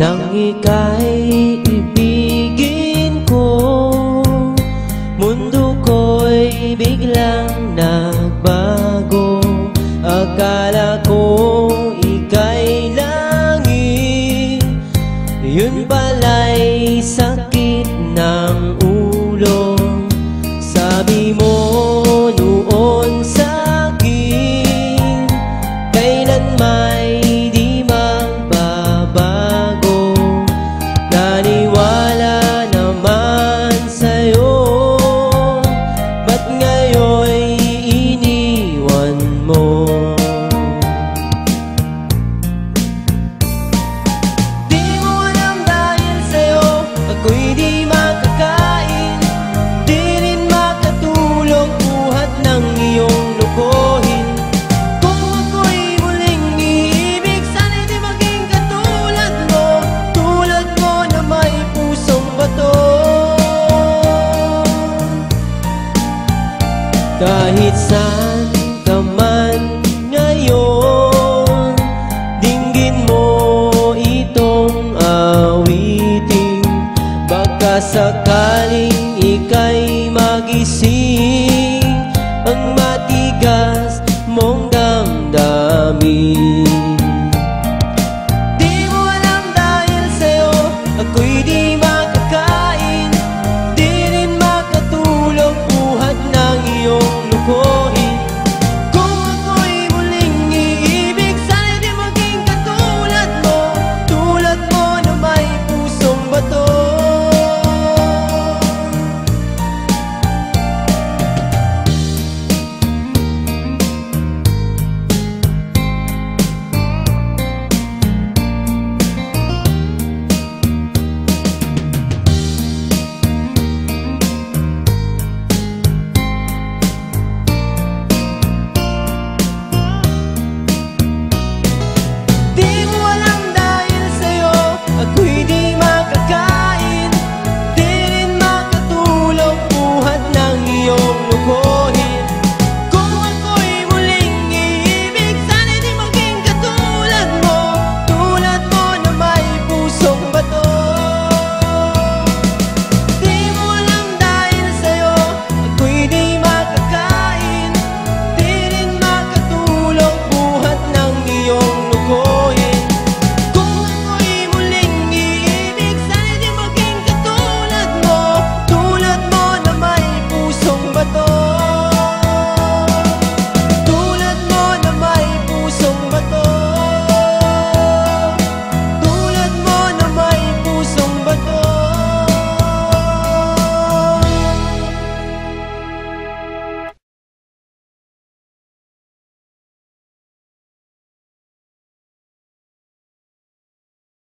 Nang ika'y ibigin ko, mundo ko'y biglang nagbago. Akala ko ika'y langit, yun pala'y sakit ng ulo. Sabi mo noon sa'kin, kailan may di magbabago. Naniwala naman sa'yo, ba't ngayon'y iniwan mo? Di mo alam dahil sa'yo ako'y di makakain, di rin makatulong buhat ng iyong lokohin. Kung ako'y muling iibig, sana'y di maging katulad mo, tulad mo na may pusong bato. Kahit saan ka man ngayon, dinggin mo itong awiting, baka sakali